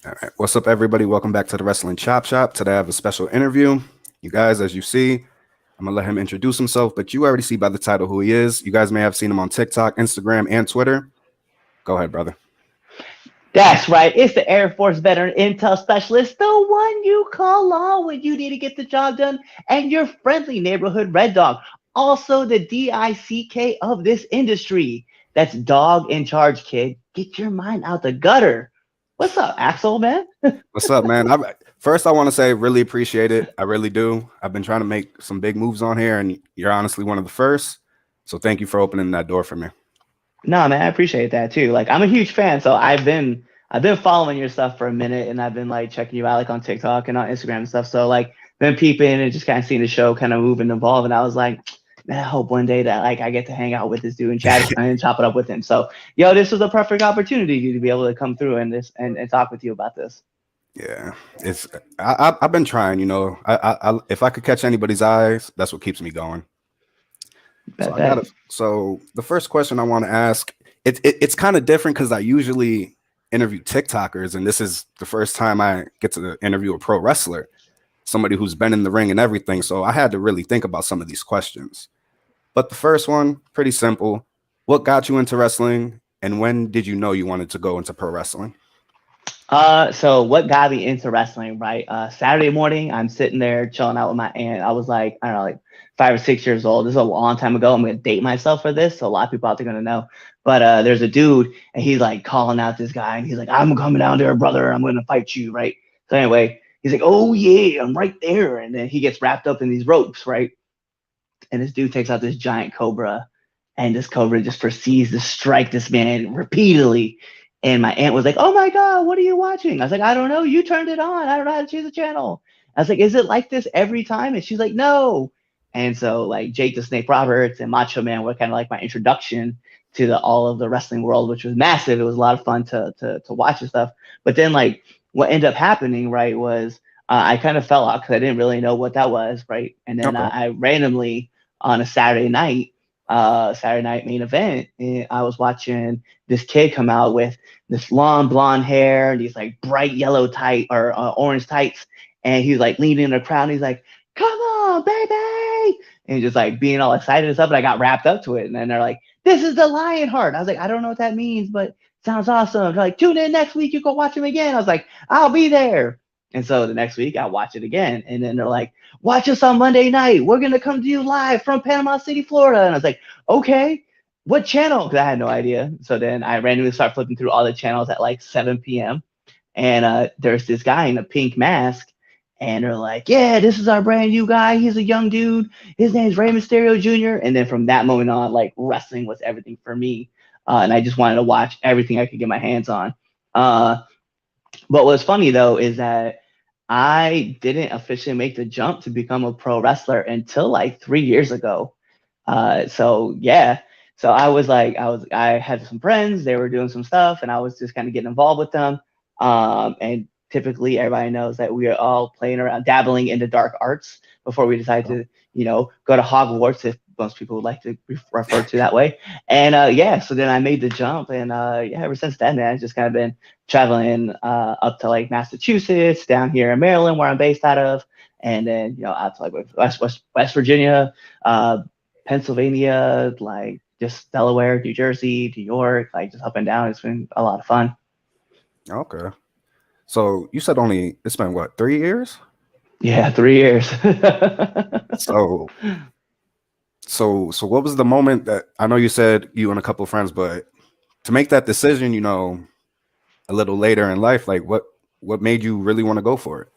All right. What's up, everybody? Welcome back to the Wrestling Chop Shop. Today I have a special interview. You guys, as you see, I'm going to let him introduce himself, but you already see by the title who he is. You guys may have seen him on TikTok, Instagram, and Twitter. Go ahead, brother. That's right. It's the Air Force Veteran Intel Specialist, the one you call on when you need to get the job done, and your friendly neighborhood Red Dog. Also, the DICK of this industry. That's Dog in Charge, kid. Get your mind out the gutter. What's up, Axel, man? What's up, man? First, I want to say, really appreciate it. I really do. I've been trying to make some big moves on here, and you're honestly one of the first. So thank you for opening that door for me. No, man, I appreciate that too. Like, I'm a huge fan, so I've been following your stuff for a minute, and I've been like checking you out like on TikTok and on Instagram and stuff. So like, been peeping and just kind of seeing the show kind of move and evolve. And I was like, man, I hope one day that like I get to hang out with this dude and chat and chop it up with him. So yo, this was a perfect opportunity to be able to come through and this and talk with you about this. Yeah, it's I've been trying. If I could catch anybody's eyes, that's what keeps me going. So Bet I got bet. to. So the first question I want to ask, it's kind of different because I usually interview TikTokers, and this is the first time I get to interview a pro wrestler, somebody who's been in the ring and everything. So I had to really think about some of these questions. But the first one, pretty simple. What got you into wrestling, and when did you know you wanted to go into pro wrestling? So what got me into wrestling, right? Saturday morning, I'm sitting there chilling out with my aunt. I was like, I don't know, like 5 or 6 years old. This is a long time ago. I'm gonna date myself for this, so a lot of people out there gonna know. But there's a dude, and he's like calling out this guy, and he's like, "I'm coming down there, brother. I'm gonna fight you, right?" So anyway, he's like, "Oh yeah, I'm right there," and then he gets wrapped up in these ropes, right? And this dude takes out this giant cobra, and this cobra just proceeds to strike this man repeatedly. And my aunt was like, "Oh my god, what are you watching?" I was like, "I don't know. You turned it on. I don't know how to choose the channel." I was like, "Is it like this every time?" And she's like, "No." And so like Jake the Snake Roberts and Macho Man were kind of like my introduction to the all of the wrestling world, which was massive. It was a lot of fun to watch and stuff. But then like what ended up happening, right, was I kind of fell out because I didn't really know what that was, right? And then Okay. I randomly on a Saturday night main event, and I was watching this kid come out with this long blonde hair and these like bright yellow tight or orange tights, and he's like leaning in the crowd. And he's like, "Come on, baby!" And just like being all excited and stuff. And I got wrapped up to it, and then they're like, "This is the Lionheart." I was like, "I don't know what that means, but sounds awesome." They're like, "Tune in next week. You go watch him again." I was like, "I'll be there." And so the next week I watch it again, and then they're like, "Watch us on Monday night. We're gonna come to you live from Panama City, Florida." And I was like, "Okay, what channel?" Because I had no idea. So then I randomly start flipping through all the channels at like 7 p.m. And there's this guy in a pink mask, and they're like, "Yeah, this is our brand new guy. He's a young dude. His name's Rey Mysterio Jr." And then from that moment on, like wrestling was everything for me, and I just wanted to watch everything I could get my hands on. Uh, but what's funny though is that I didn't officially make the jump to become a pro wrestler until like 3 years ago. So yeah, so I had some friends, they were doing some stuff, and I was just kind of getting involved with them. And typically, everybody knows that we are all playing around, dabbling into dark arts before we decide to, go to Hogwarts, if most people would like to refer to that way. And yeah, so then I made the jump, and yeah, ever since then, man, I've just kind of been traveling up to like Massachusetts, down here in Maryland, where I'm based out of, and then out to like West Virginia, uh, Pennsylvania, like just Delaware, New Jersey, New York, like just up and down. It's been a lot of fun. Okay. So you said only it's been what, 3 years? Yeah, 3 years. So so what was the moment that I know you said you and a couple of friends, but to make that decision, a little later in life, like what made you really want to go for it?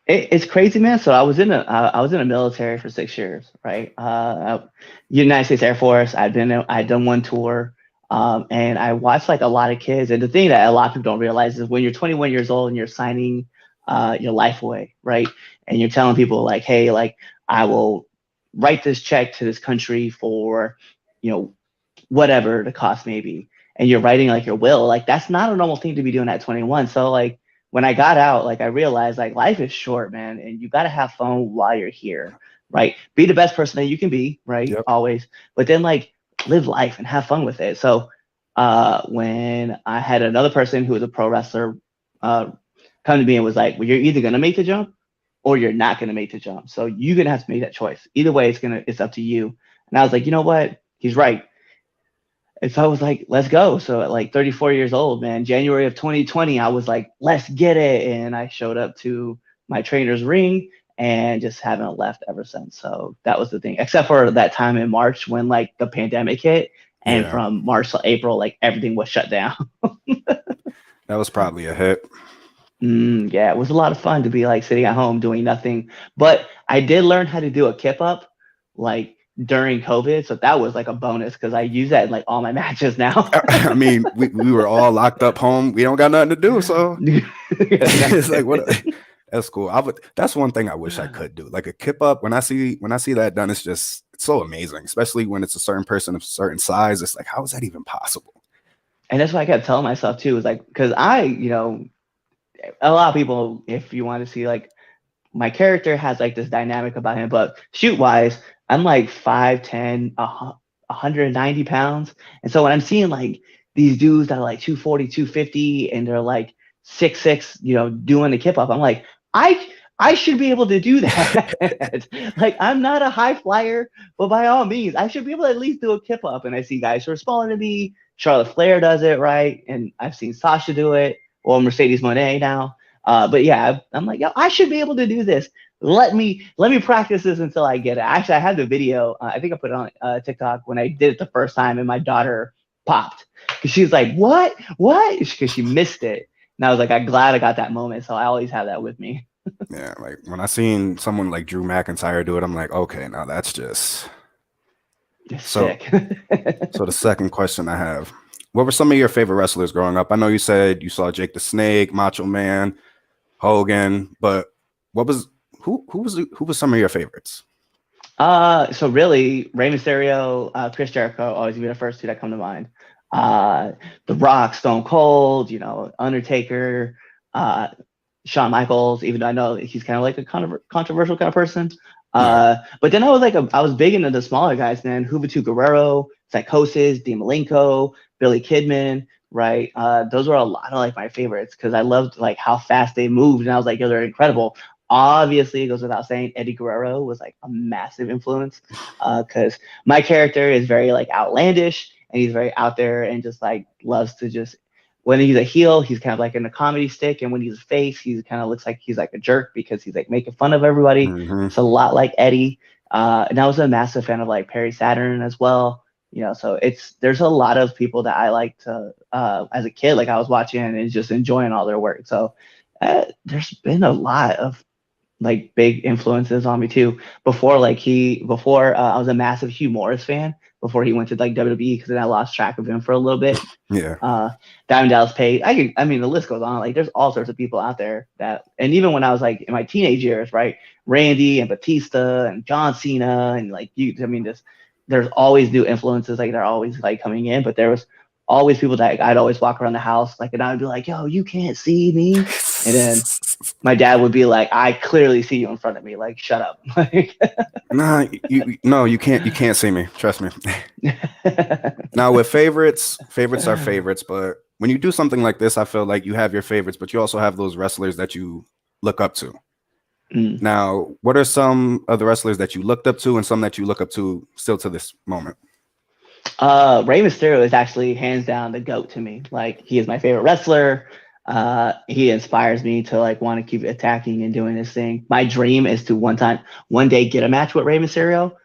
It's crazy, man. So I was in the military for 6 years, right? United States Air Force. I'd done one tour, and I watched like a lot of kids. And the thing that a lot of people don't realize is when you're 21 years old and you're signing your life away, right? And you're telling people like, hey, like I will write this check to this country for, you know, whatever the cost may be, and you're writing like your will, like that's not a normal thing to be doing at 21. So like when I got out, like I realized like life is short, man, and you got to have fun while you're here, right? Be the best person that you can be, right? Yep. Always. But then like live life and have fun with it. So when I had another person who was a pro wrestler come to me and was like, well, you're either gonna make the jump or you're not gonna make the jump. So you're gonna have to make that choice. Either way, it's up to you. And I was like, you know what? He's right. And so I was like, let's go. So at like 34 years old, man, January of 2020, I was like, let's get it. And I showed up to my trainer's ring and just haven't left ever since. So that was the thing, except for that time in March when like the pandemic hit. And Yeah, from March to April, like everything was shut down. that was probably a hit. Yeah, it was a lot of fun to be like sitting at home doing nothing. But I did learn how to do a kip up like during COVID. So that was like a bonus because I use that in like all my matches now. I mean, we were all locked up home. We don't got nothing to do, so it's like what. That's cool. That's one thing I wish I could do, like a kip up. When I see that done, it's so amazing, especially when it's a certain person of a certain size. It's like, how is that even possible? And that's what I kept telling myself too, is like, because I, a lot of people, if you want to see like my character has like this dynamic about him, but shoot wise, I'm like 5'10", 190 pounds. And so when I'm seeing like these dudes that are like 240, 250, and they're like 6'6", doing the kip up, I'm like, I should be able to do that. Like, I'm not a high flyer, but by all means, I should be able to at least do a kip up. And I see guys who are smaller than me. Charlotte Flair does it, right? And I've seen Sasha do it, or Mercedes Moné now. But yeah, I'm like, yo, I should be able to do this. Let me practice this until I get it. Actually, I have the video. I think I put it on TikTok when I did it the first time, and my daughter popped because she's like, "What? What?" Because she missed it, and I was like, "I'm glad I got that moment." So I always have that with me. Yeah, like when I seen someone like Drew McIntyre do it, I'm like, okay, now that's just It's so. sick. So the second question I have: what were some of your favorite wrestlers growing up? I know you said you saw Jake the Snake, Macho Man, Hogan, but what was who was some of your favorites? So really, Rey Mysterio, Chris Jericho, always be the first two that come to mind. Uh, The Rock, Stone Cold, Undertaker, uh, Shawn Michaels, even though I know he's kind of like a controversial kind of person. Yeah. But then I was big into the smaller guys, man. Juventud Guerrero, Psychosis, Dean Malenko, Billy Kidman, right? Those were a lot of like my favorites because I loved like how fast they moved, and I was like, yo, they're incredible. Obviously, it goes without saying, Eddie Guerrero was like a massive influence because my character is very like outlandish and he's very out there and just like loves to just when he's a heel, he's kind of like in a comedy stick, and when he's a face, he kind of looks like he's like a jerk because he's like making fun of everybody. Mm-hmm. It's a lot like Eddie, and I was a massive fan of like Perry Saturn as well. So there's a lot of people that I like to as a kid, like I was watching and just enjoying all their work. So there's been a lot of like big influences on me too. Before I was a massive Hugh Morris fan before he went to like WWE because then I lost track of him for a little bit. Yeah. Diamond Dallas Page. I mean, the list goes on. Like, there's all sorts of people out there and even when I was like in my teenage years, right? Randy and Batista and John Cena and like there's always new influences. Like they're always like coming in, but there was always people that I'd always walk around the house like, and I would be like, yo, you can't see me, and then my dad would be like, I clearly see you in front of me. Like, shut up. Nah, you can't see me. Trust me. Now with favorites are favorites, but when you do something like this, I feel like you have your favorites, but you also have those wrestlers that you look up to. Now, what are some of the wrestlers that you looked up to and some that you look up to still to this moment? Rey Mysterio is actually hands down the GOAT to me. Like, he is my favorite wrestler. He inspires me to like want to keep attacking and doing this thing. My dream is to one day get a match with Rey Mysterio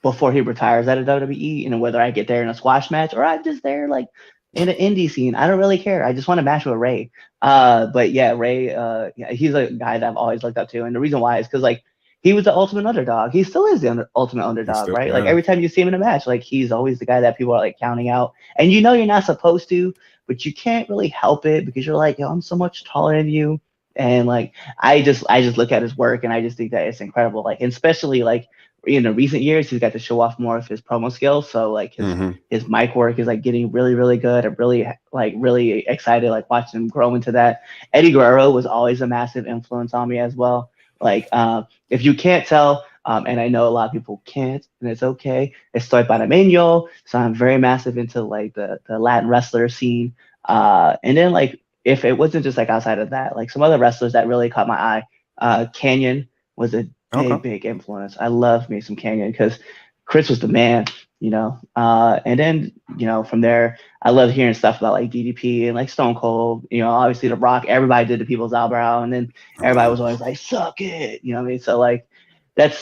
before he retires out of WWE. And whether I get there in a squash match or I'm just there like in an indie scene, I don't really care. I just want to match with Rey. But yeah, Rey, he's a guy that I've always looked up to. And the reason why is because like he was the ultimate underdog. He still is the ultimate underdog, right? Yeah. Like every time you see him in a match, like he's always the guy that people are like counting out. And you're not supposed to, but you can't really help it because you're like, yo, I'm so much taller than you. And like, I just look at his work and I just think that it's incredible. Like, and especially like in the recent years, he's got to show off more of his promo skills. So like his mic work is like getting really, really good. I'm really excited, like watching him grow into that. Eddie Guerrero was always a massive influence on me as well. Like, if you can't tell, and I know a lot of people can't, and it's okay. Estoy panameño, so I'm very massive into like the Latin wrestler scene. And then like if it wasn't just like outside of that, like some other wrestlers that really caught my eye, Canyon was a Okay. big influence. I love me some Canyon because Chris was the man, you know. And then, you know, from there, I love hearing stuff about like DDP and like Stone Cold, you know, obviously The Rock, everybody did the people's eyebrow, and then Oh everybody yeah. was always like, suck it, you know what I mean? So like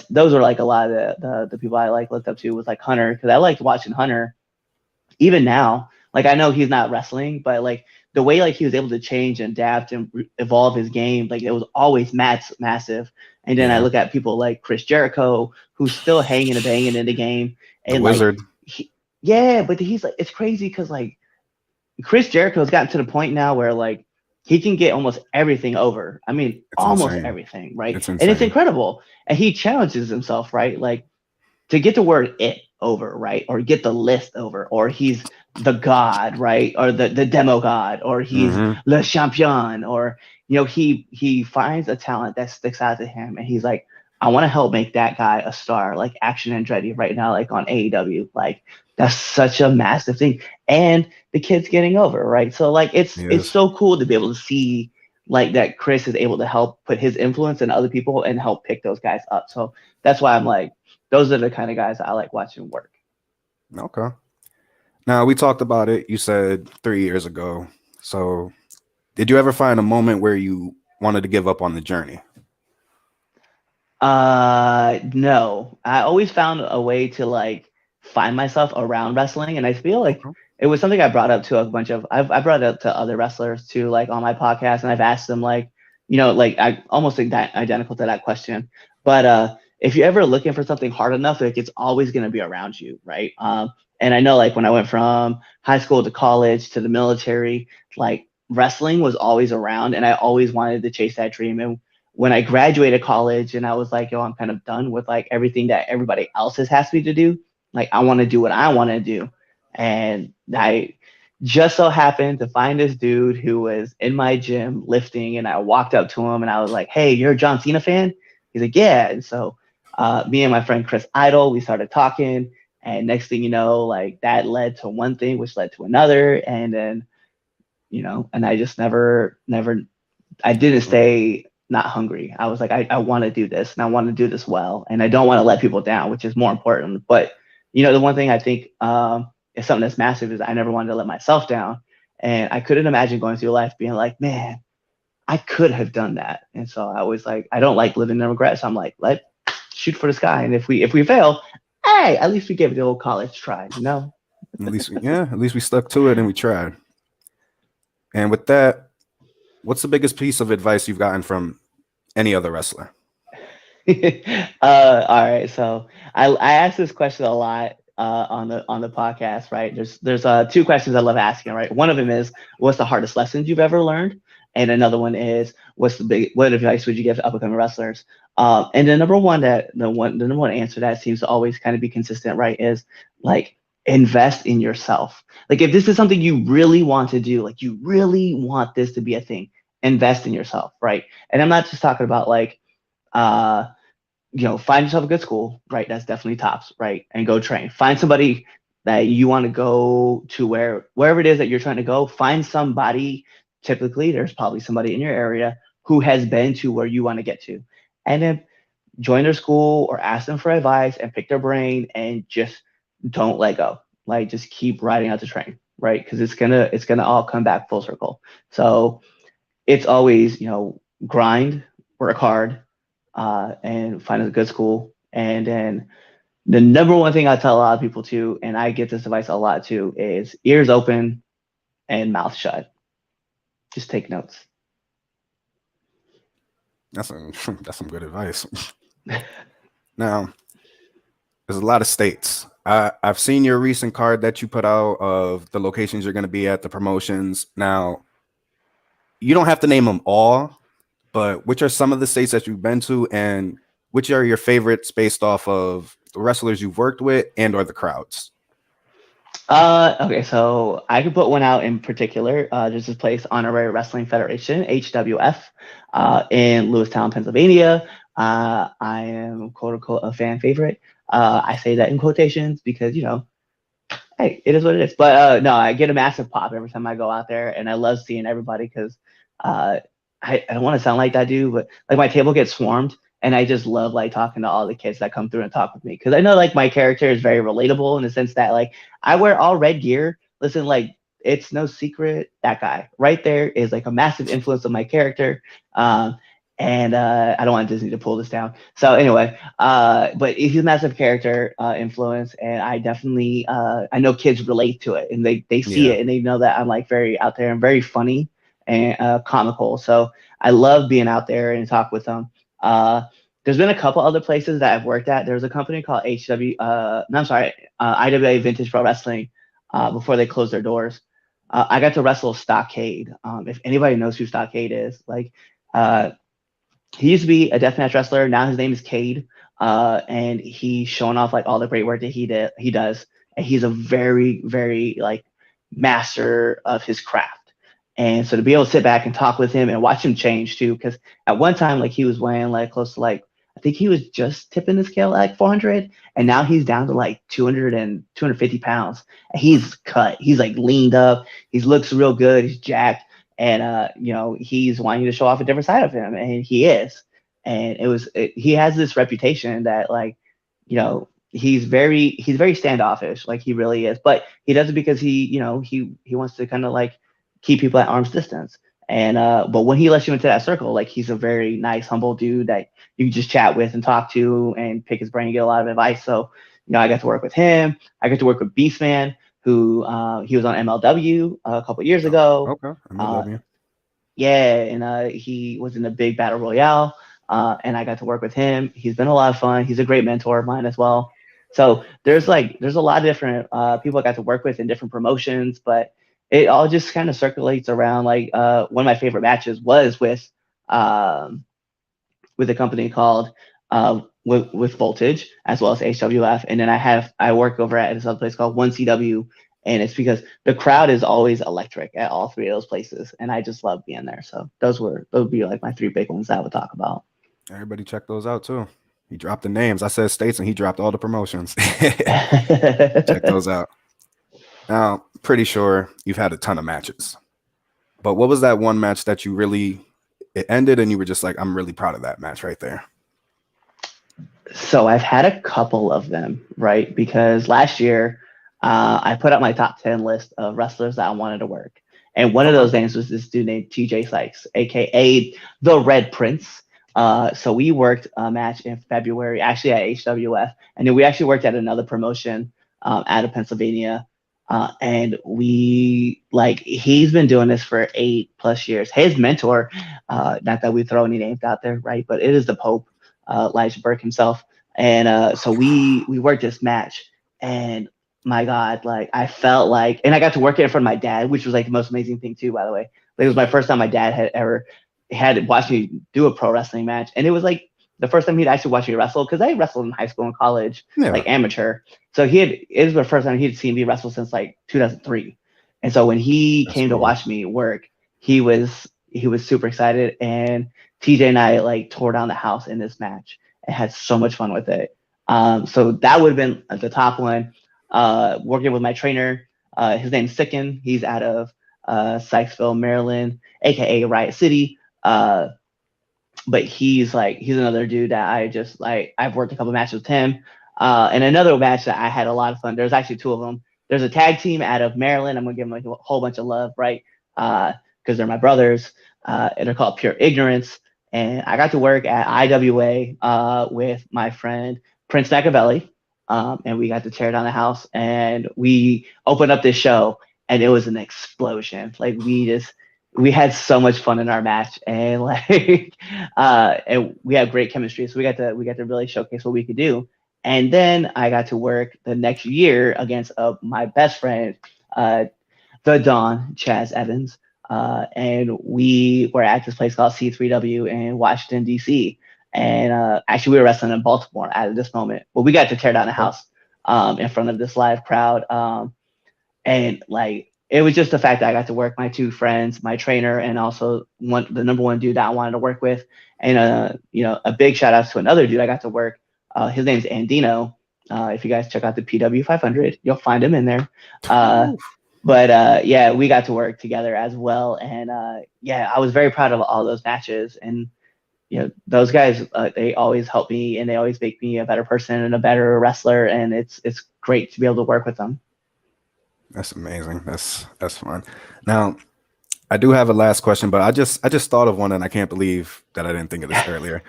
those are like a lot of the people I like looked up to was like Hunter, because I liked watching Hunter even now. Like I know he's not wrestling, but like the way like he was able to change and adapt and evolve his game, like it was always massive. And then I Yeah. look at people like Chris Jericho, who's still hanging and banging in the game, The and like Wizard. yeah, but he's like, it's crazy because like Chris Jericho's gotten to the point now where like he can get almost everything over. I mean, It's almost insane. everything, right? It's And it's insane. incredible. And he challenges himself, right? Like to get the word it over, right? Or get the list over, or he's the god, right? Or the demo god, or he's Hmm. le champion, or you know, he finds a talent that sticks out to him and he's like, I want to help make that guy a star, like Action Andretti right now, like on AEW. Like that's such a massive thing. And the kid's getting over, right? So like it's Yes. so cool to be able to see like that Chris is able to help put his influence in other people and help pick those guys up. So that's why I'm like, those are the kind of guys I like watching work. Okay. Now we talked about it. You said 3 years ago. So did you ever find a moment where you wanted to give up on the journey? No, I always found a way to like find myself around wrestling, and I feel like Okay. it was something I brought up to a bunch of. I brought it up to other wrestlers too, like on my podcast, and I've asked them like, you know, like I almost identical to that question. But if you're ever looking for something hard enough, like it's always going to be around you, right? And I know like when I went from high school to college to the military, like wrestling was always around, and I always wanted to chase that dream. And when I graduated college and I was like, yo, I'm kind of done with like everything that everybody else has asked me to do. Like I want to do what I want to do. And I just so happened to find this dude who was in my gym lifting, and I walked up to him and I was like, hey, you're a John Cena fan? He's like, yeah. And so me and my friend Chris Idol, we started talking. And next thing you know, like that led to one thing, which led to another. And then, you know, and I just never I didn't stay not hungry. I was like, I want to do this and I want to do this well. And I don't want to let people down, which is more important. But, you know, the one thing I think is something that's massive is I never wanted to let myself down. And I couldn't imagine going through life being like, man, I could have done that. And so I was like, I don't like living in regret. So I'm like, let's shoot for the sky. And if we fail, hey, at least we gave it the old college try, you know? At least, yeah, at least we stuck to it and we tried. And with that, what's the biggest piece of advice you've gotten from any other wrestler? All right. So I ask this question a lot on the podcast, right? There's two questions I love asking, right? One of them is what's the hardest lessons you've ever learned, and another one is what advice would you give to up and coming wrestlers? And the number one the number one answer that seems to always kind of be consistent, right, is like invest in yourself. Like if this is something you really want to do, like you really want this to be a thing, invest in yourself, right? And I'm not just talking about like uh you know, find yourself a good school, right? That's definitely tops, right? And go train. Find somebody that you want to go to wherever it is that you're trying to go. Find somebody. Typically, there's probably somebody in your area who has been to where you want to get to, and then join their school or ask them for advice and pick their brain and just don't let go. Like just keep riding out the train, right? Because it's gonna all come back full circle. So it's always, you know, grind, work hard, and find a good school. And then the number one thing I tell a lot of people too, and I get this advice a lot too, is ears open and mouth shut. Just take notes. That's some that's some good advice. Now, there's a lot of states. I've seen your recent card that you put out of the locations you're going to be at, the promotions. Now, you don't have to name them all, but which are some of the states that you've been to, and which are your favorites based off of the wrestlers you've worked with and or the crowds? Okay, so I could put one out in particular. There's this place, Honorary Wrestling Federation, HWF, in Lewistown, Pennsylvania. I am quote unquote a fan favorite. I say that in quotations because, you know, Hey, it is what it is. But no, I get a massive pop every time I go out there, and I love seeing everybody because uh, I don't want to sound like that dude, but like my table gets swarmed, and I just love like talking to all the kids that come through and talk with me because I know like my character is very relatable in the sense that like I wear all red gear. Listen, like it's no secret that guy right there is like a massive influence on my character. Um, and I don't want Disney to pull this down. So anyway, but he's a massive character influence, and I definitely I know kids relate to it, and they see Yeah. it, and they know that I'm like very out there and very funny and comical. So I love being out there and talk with them. Uh, there's been a couple other places that I've worked at. There's a company called no, I'm sorry, IWA Vintage Pro Wrestling before they closed their doors. I got to wrestle Stockade. If anybody knows who Stockade is, like uh, he used to be a deathmatch wrestler. Now his name is Cade, and he's showing off like all the great work that he does. And he's a very, very like master of his craft. And so to be able to sit back and talk with him and watch him change too, because at one time like he was weighing like close to like I think he was just tipping the scale at like 400, and now he's down to like 200 and 250 pounds. And he's cut. He's like leaned up. He looks real good. He's jacked, and he's wanting to show off a different side of him, and he is. And he has this reputation that like he's very standoffish, like he really is, but he does it because he wants to kind of like keep people at arm's distance. And but when he lets you into that circle, like he's a very nice, humble dude that you can just chat with and talk to and pick his brain and get a lot of advice. So I got to work with him. I got to work with Beastman, who he was on MLW a couple years Oh, ago. okay. MLW. Yeah, and he was in the big battle royale, and I got to work with him. He's been a lot of fun. He's a great mentor of mine as well. So there's a lot of different people I got to work with in different promotions, but it all just kind of circulates around like one of my favorite matches was um, with a company called with Voltage as well as HWF, and then I work over at this other place called One CW, and it's because the crowd is always electric at all three of those places, and I just love being there. So those would be like my three big ones that I would talk about. Everybody check those out too. He dropped the names. I said states and he dropped all the promotions. Check those out. Now, pretty sure you've had a ton of matches. But what was that one match that you really it ended and you were just like, I'm really proud of that match right there? So I've had a couple of them, right? Because last year I put up my top 10 list of wrestlers that I wanted to work. And one of Okay. those names was this dude named TJ Sykes, aka the Red Prince. So we worked a match in February, actually at HWF, and then we actually worked at another promotion out of Pennsylvania. And he's been doing this for 8+ years. His mentor, not that we throw any names out there, right? But it is the Pope, Elijah Burke himself. And so we worked this match, and my God, like I felt like, and I got to work it in front of my dad, which was like the most amazing thing too, by the way. Like, it was my first time my dad had ever had watched me do a pro wrestling match, and it was like the first time he'd actually watched me wrestle because I wrestled in high school and college, Yeah. like amateur. So it was the first time he'd seen me wrestle since like 2003, and so when he That's came to cool. watch me work, he was super excited, and TJ and I like tore down the house in this match and had so much fun with it. So that would have been the top one. Working with my trainer, his name's Sicken. He's out of Sykesville, Maryland, aka Riot City. But he's another dude that I've worked a couple matches with him. And another match that I had a lot of fun. There's actually two of them. There's a tag team out of Maryland. I'm gonna give them like a whole bunch of love, right? Because they're my brothers. And they're called Pure Ignorance. And I got to work at IWA with my friend Prince Machiavelli. And we got to tear down the house, and we opened up this show, and it was an explosion. Like we had so much fun in our match, and and we had great chemistry. So we got to really showcase what we could do. And then I got to work the next year against my best friend, the Don Chaz Evans, and we were at this place called C3W in Washington D.C. And actually, we were wrestling in Baltimore at this moment. Well, we got to tear down the house in front of this live crowd. And like it was just the fact that I got to work my two friends, my trainer, and also the number one dude that I wanted to work with. And a big shout out to another dude I got to work. His name's Andino, If you guys check out the PW 500, you'll find him in there. Uh, Whew. but yeah, we got to work together as well, and yeah, I was very proud of all those matches. And those guys, they always help me, and they always make me a better person and a better wrestler. And it's great to be able to work with them. That's amazing. That's fun. Now, I do have a last question, but I just thought of one, and I can't believe that I didn't think of this earlier.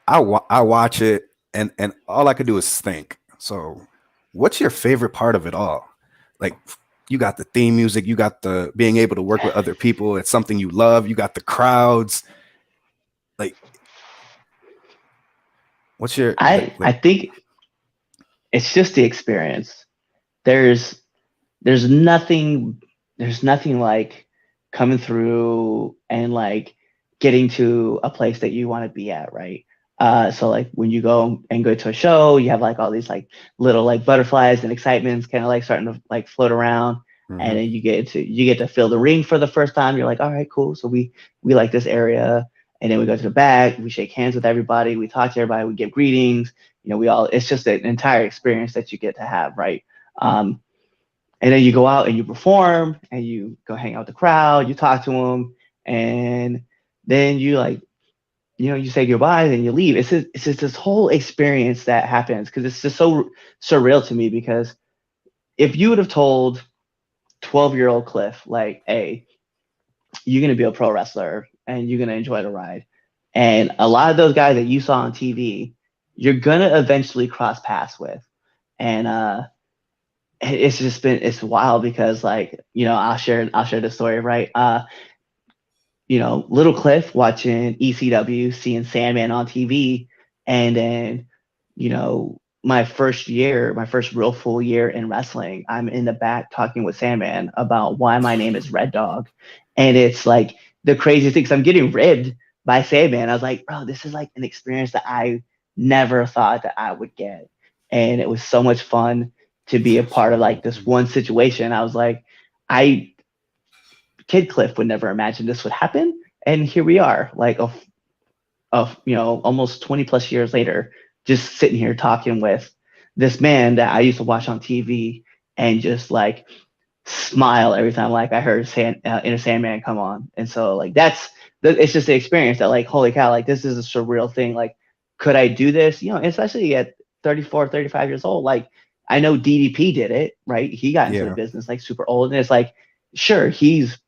I watch it, and all I could do is think. So, what's your favorite part of it all? Like, you got the theme music, you got the being able to work with other people. It's something you love. You got the crowds. Like, what's your I like? think it's just the experience. There's there's nothing there's nothing like coming through and like getting to a place that you want to be at, right? So like when you go to a show, you have like all these like little like butterflies and excitements kind of like starting to like float around, and Mhm. then you get to feel the ring for the first time. You're like, all right, cool. So we like this area, and then we go to the back, we shake hands with everybody, we talk to everybody, we give greetings. We all it's just an entire experience that you get to have, right? Um, and then you go out and you perform and you go hang out with the crowd, you talk to them, and then you like you say goodbye and you leave. It's just this whole experience that happens because it's just so surreal to me. Because if you would have told 12-year-old Cliff like, hey, you're gonna be a pro wrestler and you're gonna enjoy the ride, and a lot of those guys that you saw on TV, you're gonna eventually cross paths with, and it's just been it's wild because like I'll share the story, right. Little Cliff watching ECW, seeing Sandman on TV, and then, my first real full year in wrestling, I'm in the back talking with Sandman about why my name is Red Dog. And it's like the craziest thing, 'cause I'm getting ribbed by Sandman. I was like, bro, this is like an experience that I never thought that I would get. And it was so much fun to be a That's part of like this amazing. one situation. I was like, I Kid Cliff would never imagine this would happen. And here we are, like almost 20 plus years later, just sitting here talking with this man that I used to watch on TV and just like smile every time like I heard Inner Sandman come on. And so like it's just the experience that like, holy cow, like this is a surreal thing. Like, could I do this? Especially at 34, 35 years old. Like, I know DDP did it, right? He got into the Yeah. business like super old. And it's like, sure, he's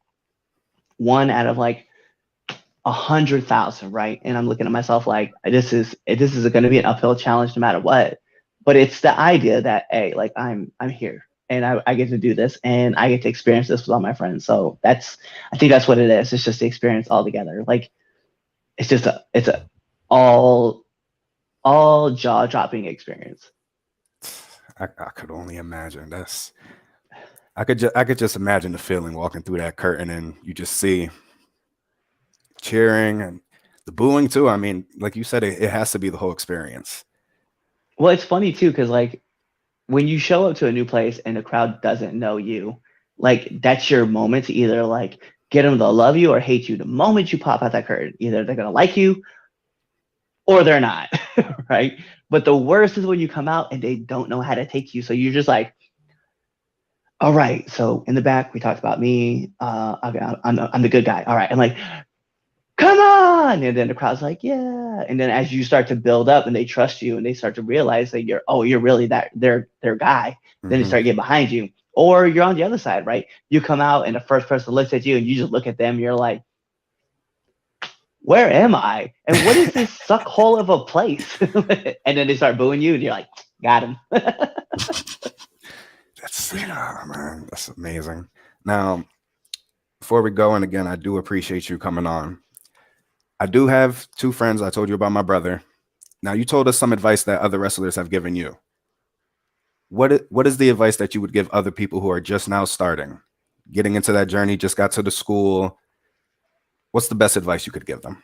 one out of like 100,000, right? And I'm looking at myself like this is going to be an uphill challenge no matter what. But it's the idea that hey, like I'm here and I get to do this and I get to experience this with all my friends. So I think that's what it is. It's just the experience all together. Like it's a all all jaw dropping experience. I could only imagine. I could just imagine the feeling walking through that curtain and you just see cheering and the booing too. I mean, like you said, it has to be the whole experience. Well, it's funny too because like when you show up to a new place and the crowd doesn't know you, like that's your moment to either like get them to love you or hate you. The moment you pop out that curtain, either they're gonna like you or they're not, right? But the worst is when you come out and they don't know how to take you. So you're just like, all right. So in the back, we talked about me. Okay, I'm the good guy. All right. I'm like, come on, and then the crowd's like, yeah. And then as you start to build up and they trust you and they start to realize that you're really that their guy, then they Hmm. start getting behind you. Or you're on the other side, right? You come out and the first person looks at you and you just look at them, you're like, where am I, and what is this suck hole of a place? And then they start booing you and you're like, got him. That's man, that's amazing. Now, before we go, and again, I do appreciate you coming on. I do have two friends. I told you about my brother. Now, you told us some advice that other wrestlers have given you. What is the advice that you would give other people who are just now starting, getting into that journey, just got to the school? What's the best advice you could give them?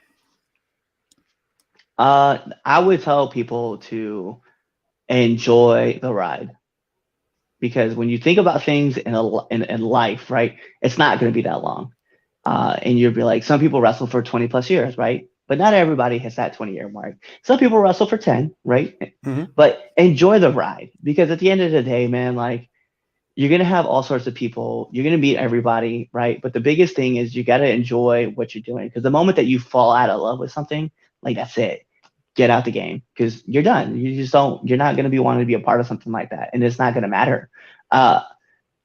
I would tell people to enjoy the ride, because when you think about things in life, right, it's not going to be that long. And you'd be like, some people wrestle for 20 plus years, right? but not everybody hits that 20-year mark. Some people wrestle for 10, right? Hmm. But enjoy the ride, because at the end of the day, man, like, you're going to have all sorts of people. You're going to meet everybody, right? But the biggest thing is you got to enjoy what you're doing, because the moment that you fall out of love with something, like, that's it. Get out the game, because you're done. You just don't, you're not going to be wanting to be a part of something like that. And it's not going to matter. Uh,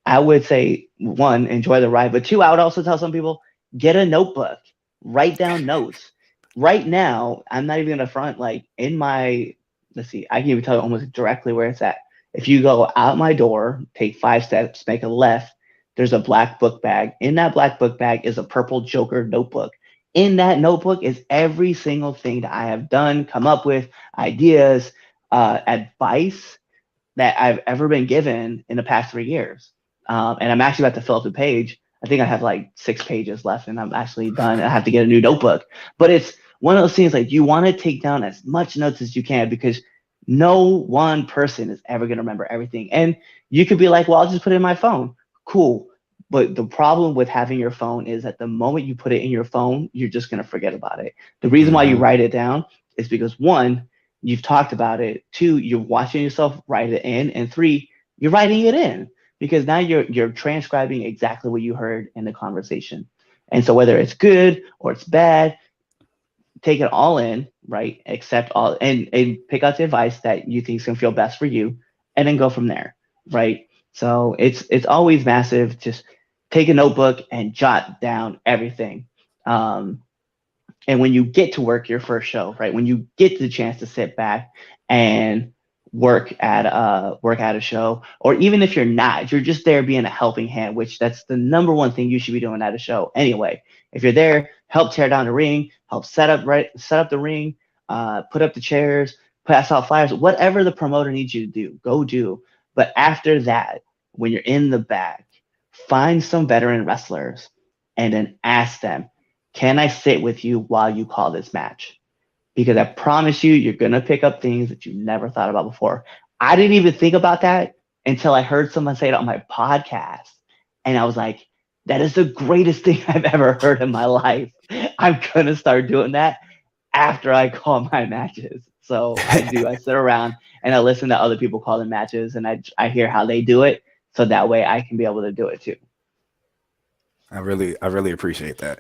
I would say, one, enjoy the ride. But two, I would also tell some people, get a notebook, write down notes. Right now, I'm not even going to front, like, in my, let's see, I can even tell you almost directly where it's at. If you go out my door, take 5 steps, make a left, there's a black book bag. In that black book bag is a purple Joker notebook. In that notebook is every single thing that I have done, come up with, ideas, advice that I've ever been given in the past 3 years. And I'm actually about to fill up the page. I think I have like 6 pages left, and I'm actually done. I have to get a new notebook. But it's one of those things, like, you want to take down as much notes as you can, because no one person is ever going to remember everything. And you could be like, well, I'll just put it in my phone. Cool. But the problem with having your phone is that the moment you put it in your phone, you're just going to forget about it. The reason why you Hmm. write it down is because, one, you've talked about it. Two, you're watching yourself write it in. And three, you're writing it in, because now you're transcribing exactly what you heard in the conversation. And so whether it's good or it's bad, take it all in, right? Accept all, and pick out the advice that you think is gonna feel best for you, and then go from there, right? So it's always massive. Just take a notebook and jot down everything. Um, and when you get to work your first show, right? When you get the chance to sit back and work at a show, or even if you're not, you're just there being a helping hand, which that's the number one thing you should be doing at a show anyway. If you're there, help tear down the ring, help set up the ring, put up the chairs, pass out flyers, whatever the promoter needs you to do, go do. But after that, when you're in the back, find some veteran wrestlers and then ask them, can I sit with you while you call this match? Because I promise you, you're going to pick up things that you never thought about before. I didn't even think about that until I heard someone say it on my podcast. And I was like, that is the greatest thing I've ever heard in my life. I'm going to start doing that after I call my matches. So I do. I sit around and I listen to other people call their matches, and I hear how they do it. So that way I can be able to do it too. I really appreciate that.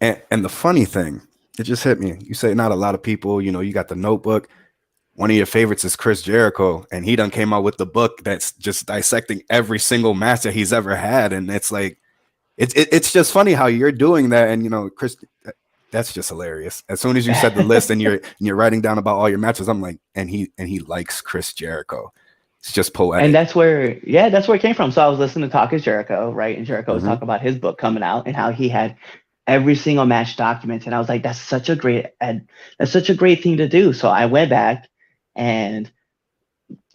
And the funny thing, it just hit me. You say not a lot of people, you got the notebook. One of your favorites is Chris Jericho, and he done came out with the book that's just dissecting every single match that he's ever had. And it's like, it's just funny how you're doing that. And Chris, that's just hilarious. As soon as you said the list and you're writing down about all your matches, I'm like, and he likes Chris Jericho. It's just And poetic. that's where it came from. So I was listening to Talk is Jericho, right? And Jericho was Hmm. talking about his book coming out and how he had every single match documented. And I was like, that's such a great thing to do. So I went back, and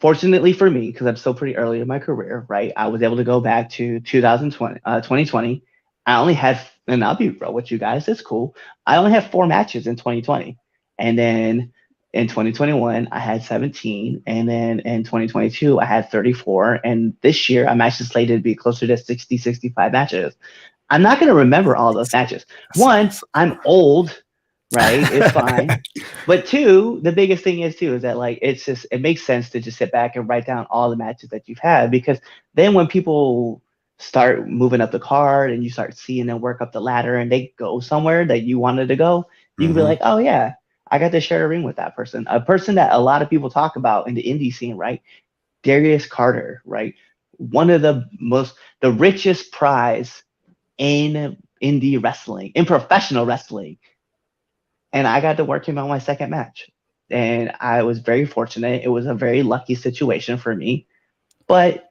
fortunately for me, because I'm still pretty early in my career, right? I was able to go back to 2020. I only had, and I'll be real with you guys, it's cool. I only had 4 matches in 2020. And then in 2021, I had 17. And then in 2022, I had 34. And this year, I'm actually slated to be closer to 60, 65 matches. I'm not going to remember all those matches. That's One, I'm old, right? It's fine. awesome. But two, the biggest thing is too is that, like, it makes sense to just sit back and write down all the matches that you've had, because then when people start moving up the card and you start seeing them work up the ladder and they go somewhere that you wanted to go, you can be Hmm. like, oh yeah, I got to share a ring with that person. A person that a lot of people talk about in the indie scene, right? Darius Carter, right? One of the richest prize in indie wrestling, in professional wrestling. And I got to work him on my second match. And I was very fortunate. It was a very lucky situation for me, but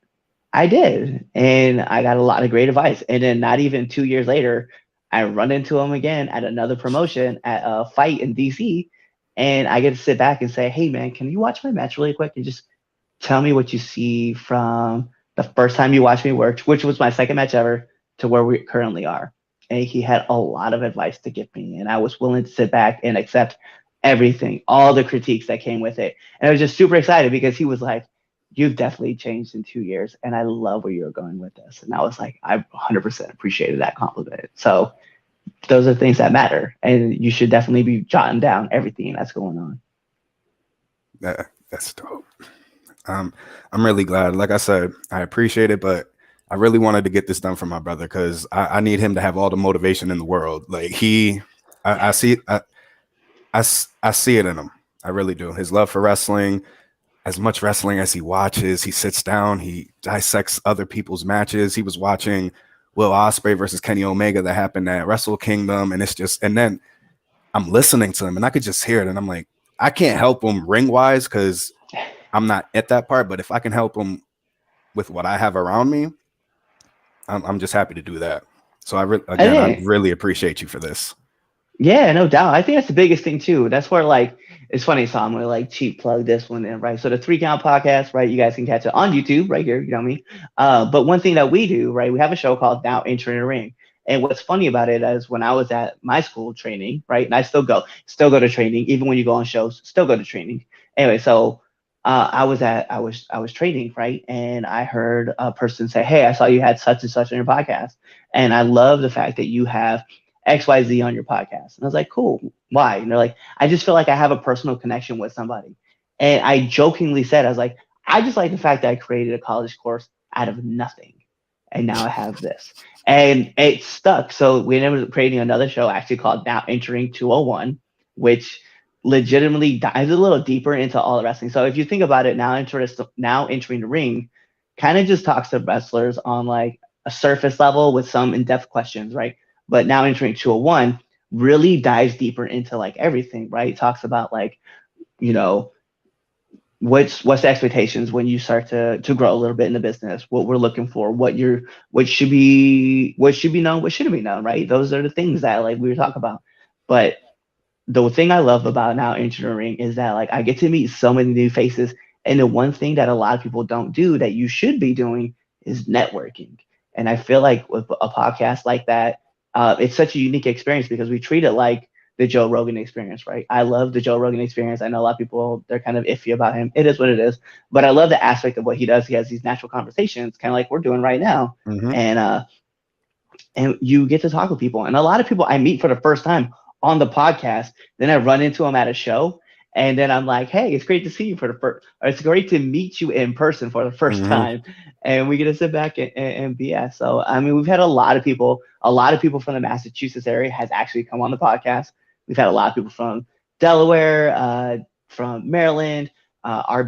I did. And I got a lot of great advice. And then not even 2 years later, I run into him again at another promotion at a fight in DC. And I get to sit back and say, hey, man, can you watch my match really quick and just tell me what you see from the first time you watched me work, which was my second match ever, to where we currently are. And he had a lot of advice to give me, and I was willing to sit back and accept everything, all the critiques that came with it. And I was just super excited because he was like, you've definitely changed in 2 years, and I love where you're going with this. And I was like, I 100% appreciated that compliment. So those are things that matter, and you should definitely be jotting down everything that's going on. That's dope. Um, I'm really glad. Like I said, I appreciate it, but I really wanted to get this done for my brother because I need him to have all the motivation in the world. Like I see, I see it in him. I really do. His love for wrestling, as much wrestling as he watches, he sits down, he dissects other people's matches. He was watching Will Ospreay versus Kenny Omega that happened at Wrestle Kingdom, and it's just, and then I'm listening to him, and I could just hear it, and I'm like, I can't help him ring wise because I'm not at that part, but if I can help him with what I have around me, I'm just happy to do that. So I Hey, really appreciate you for this. yeah, no doubt. I think that's the biggest thing too. That's where like it's funny, so I'm gonna like cheap plug this one in, right? So the 3 Count podcast, right? You guys can catch it on YouTube right here, you know me. But one thing that we do, right? We have a show called Now Entering the Ring. And what's funny about it is when I was at my school training, right? And I still go to training, even when you go on shows, still go to training. Anyway, so I was training, right? And I heard a person say, "Hey, I saw you had such and such on your podcast, and I love the fact that you have XYZ on your podcast." And I was like, "Cool. Why?" And they're like, "I just feel like I have a personal connection with somebody." And I jokingly said, I was like, "I just like the fact that I created a college course out of nothing. And now I have this." And it stuck. So we ended up creating another show actually called Now Entering 201, which legitimately dives a little deeper into all the wrestling. So if you think about it, now entering the ring kind of just talks to wrestlers on like a surface level with some in-depth questions, right? But Now Entering 201 really dives deeper into like everything, right? Talks about like, you know, what's the expectations when you start to grow a little bit in the business, what we're looking for, what should be known, what shouldn't be known, right? Those are the things that like we were talking about. But the thing I love about Now Engineering is that like I get to meet so many new faces. And the one thing that a lot of people don't do that you should be doing is networking. And I feel like with a podcast like that, it's such a unique experience because we treat it like the Joe Rogan experience, right? I love the Joe Rogan experience. I know a lot of people, they're kind of iffy about him. It is what it is. But I love the aspect of what he does. He has these natural conversations, kind of like we're doing right now. Mm-hmm. And you get to talk with people. And a lot of people I meet for the first time on the podcast, then I run into them at a show, and then I'm like, "Hey, it's great to see you for the first, or it's great to meet you in person for the first Mm-hmm. time," and we get to sit back and BS. So I mean, we've had a lot of people from the Massachusetts area has actually come on the podcast. We've had a lot of people from Delaware, from Maryland. Our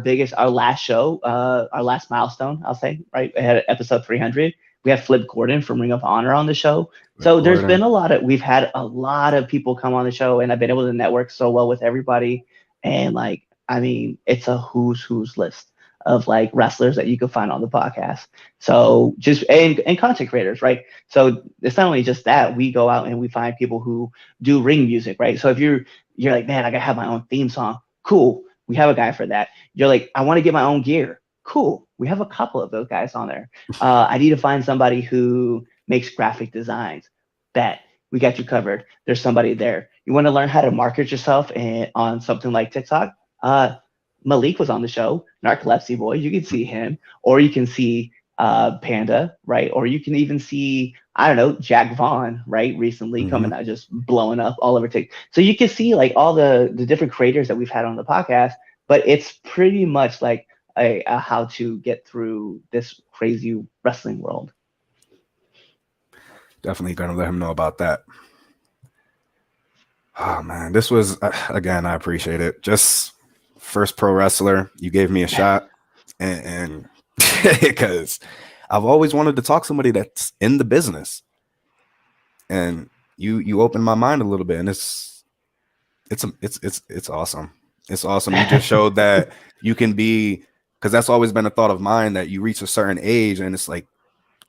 last show, our last milestone, I'll say, right? We had episode 300. We have Flip Gordon from Ring of Honor on the show. With So Gordon. we've had a lot of people come on the show, and I've been able to network so well with everybody. And like, I mean, it's a who's list of like wrestlers that you can find on the podcast. So just and content creators, right? So it's not only just that, we go out and we find people who do ring music, right? So if you're like, man, I gotta have my own theme song. Cool. We have a guy for that. You're like, I want to get my own gear. Cool. We have a couple of those guys on there. I need to find somebody who makes graphic designs. Bet we got you covered. There's somebody there. You want to learn how to market yourself on something like TikTok? Malik was on the show, Narcolepsy Boy. You can see him, or you can see Panda, right? Or you can even see, I don't know, Jack Vaughn, right? Recently Mm-hmm. coming out, just blowing up all over TikTok. So you can see like all the different creators that we've had on the podcast, but it's pretty much like a how to get through this crazy wrestling world. Definitely gonna let him know about that. Oh man, this was again. I appreciate it. Just first pro wrestler, you gave me a shot, and because I've always wanted to talk to somebody that's in the business, and you opened my mind a little bit, and it's awesome. It's awesome. You just showed that you can be, because that's always been a thought of mine, that you reach a certain age and it's like,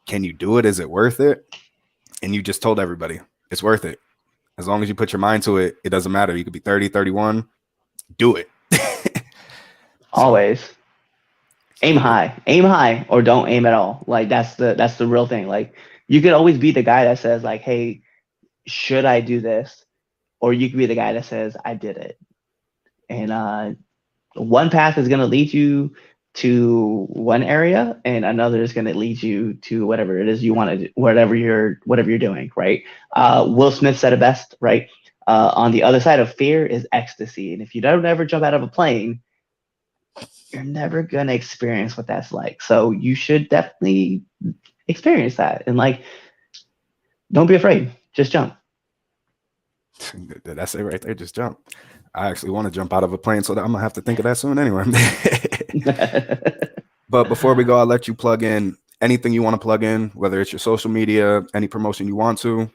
can you do it? Is it worth it? And you just told everybody it's worth it. As long as you put your mind to it, it doesn't matter. You could be 30, 31, do it. so, Always so it, aim high, or don't aim at all. Like that's the real thing. Like you could always be the guy that says like, hey, should I do this? Or you could be the guy that says I did it. And one path is going to lead you to one area, and another is going to lead you to whatever it is you want to do, whatever you're doing, right? Will Smith said it best, right? On the other side of fear is ecstasy, and if you don't ever jump out of a plane, you're never gonna experience what that's like. So you should definitely experience that, and like, don't be afraid, just jump. That's it right there. Just jump. I actually want to jump out of a plane, so that I'm gonna have to think of that soon anyway. But before we go, I'll let you plug in anything you want to plug in, whether it's your social media, any promotion you want to.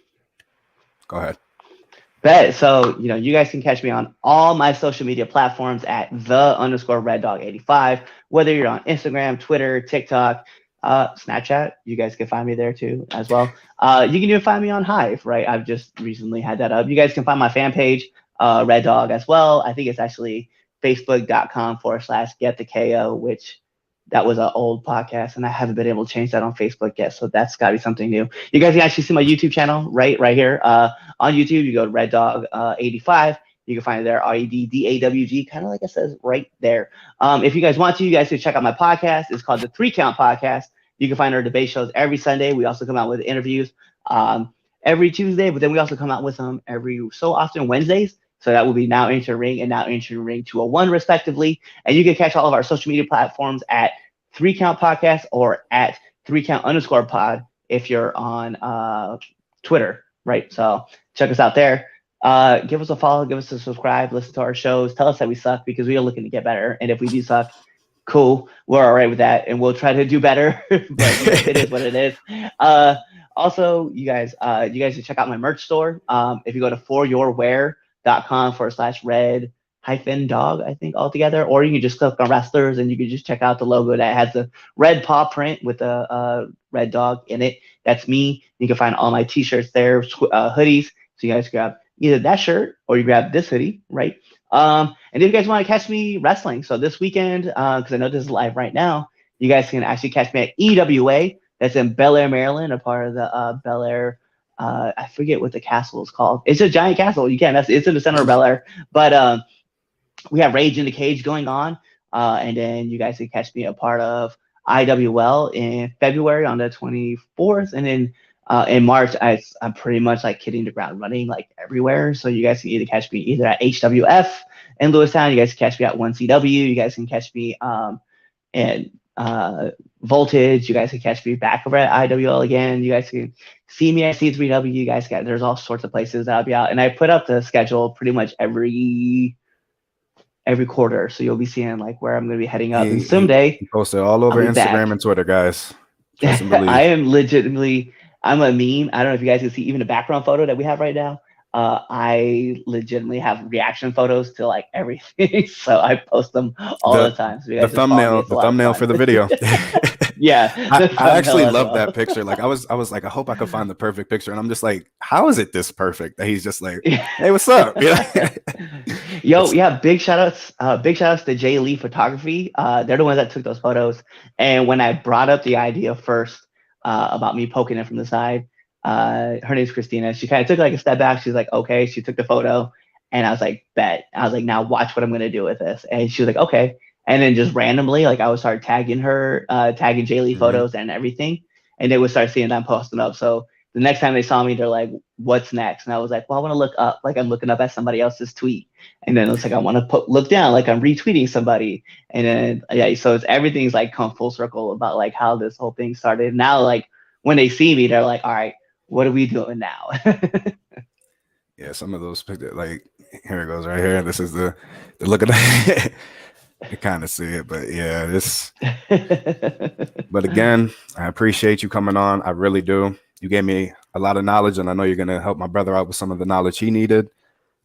Go ahead. Bet. So, you guys can catch me on all my social media platforms at _RedDawg85, whether you're on Instagram, Twitter, TikTok, Snapchat. You guys can find me there too as well. You can even find me on Hive, right? I've just recently had that up. You guys can find my fan page, Red Dawg, as well. I think it's actually facebook.com/gettheko, which that was an old podcast, and I haven't been able to change that on Facebook yet. So that's got to be something new. You guys can actually see my YouTube channel right here. On YouTube, you go to Red Dawg 85. You can find it there, REDDAWG, kind of like it says right there. If you guys want to, you guys can check out my podcast. It's called the 3 Count Podcast. You can find our debate shows every Sunday. We also come out with interviews every Tuesday, but then we also come out with them every so often Wednesdays. So that will be Now Enter Ring and Now Enter Ring 201, respectively. And you can catch all of our social media platforms at 3 Count Podcast or at 3count_pod if you're on Twitter, right? So check us out there. Give us a follow, give us a subscribe, listen to our shows, tell us that we suck, because we are looking to get better. And if we do suck, cool, we're all right with that, and we'll try to do better. But it is what it is. Also, you guys should check out my merch store. If you go to foryourwear.com/red-dog, I think altogether, or you can just click on wrestlers and you can just check out the logo that has the red paw print with a red dog in it. That's me. You can find all my t-shirts there, hoodies. So you guys grab either that shirt or you grab this hoodie, right? And if you guys want to catch me wrestling, so this weekend, because I know this is live right now, you guys can actually catch me at EWA. That's in Bel Air, Maryland, a part of the Bel Air. I forget what the castle is called. It's a giant castle. You can't mess. It's in the center of Bel Air. But we have Rage in the Cage going on, and then you guys can catch me a part of IWL in February on the 24th, and then in March I'm pretty much like hitting the ground running like everywhere. So you guys can either catch me either at HWF in Lewistown. You guys can catch me at 1CW. You guys can catch me in Voltage. You guys can catch me back over at IWL again. You guys can see me at C3W. You guys there's all sorts of places that I'll be out, and I put up the schedule pretty much every quarter, so you'll be seeing like where I'm going to be heading up. And someday he posted all over Instagram and Twitter, guys. I am legitimately, I'm a meme. I don't know if you guys can see even the background photo that we have right now. I legitimately have reaction photos to like everything, so I post them all the time. So the thumbnail for the video. Yeah, I actually love that picture. Like I was like, I hope I could find the perfect picture, and I'm just like, how is it this perfect? That he's just like, hey, what's up? Yo, yeah, big shout outs to Jay Lee Photography. They're the ones that took those photos. And when I brought up the idea first about me poking it from the side, her name's Christina. She kind of took like a step back. She's like, okay. She took the photo, and I was like, bet. I was like, now watch what I'm gonna do with this. And she was like, okay. And then just randomly, like I would start tagging her, tagging Jay Lee photos and everything, and they would start seeing them posting up. So the next time they saw me, they're like, what's next? And I was like, well, I want to look up, like I'm looking up at somebody else's tweet. And then it's like, I want to look down, like I'm retweeting somebody. And then, yeah, so everything's like come full circle about like how this whole thing started. Now, like when they see me, they're like, all right, what are we doing now? Yeah, some of those pictures, like here it goes right here. This is the look at that. You kind of see it, but yeah, but again, I appreciate you coming on. I really do. You gave me a lot of knowledge, and I know you're going to help my brother out with some of the knowledge he needed.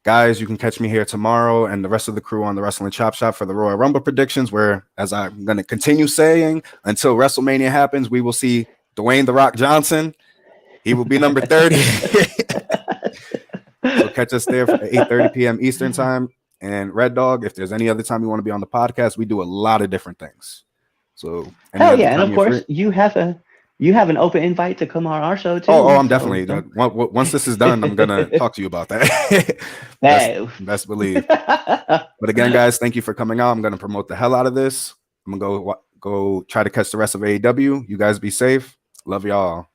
Guys, you can catch me here tomorrow and the rest of the crew on the Wrestling Chop Shop for the Royal Rumble predictions, where, as I'm going to continue saying, until WrestleMania happens, we will see Dwayne "The Rock" Johnson. He will be number 30. So catch us there at 8:30 p.m. Eastern time. And Red Dawg, if there's any other time you want to be on the podcast, we do a lot of different things. So hell yeah, and of course you have an open invite to come on our show too. Oh, I'm definitely. Once this is done, I'm gonna talk to you about that. Best believe. But again, guys, thank you for coming out. I'm gonna promote the hell out of this. I'm gonna go Go try to catch the rest of AEW. You guys be safe. Love y'all.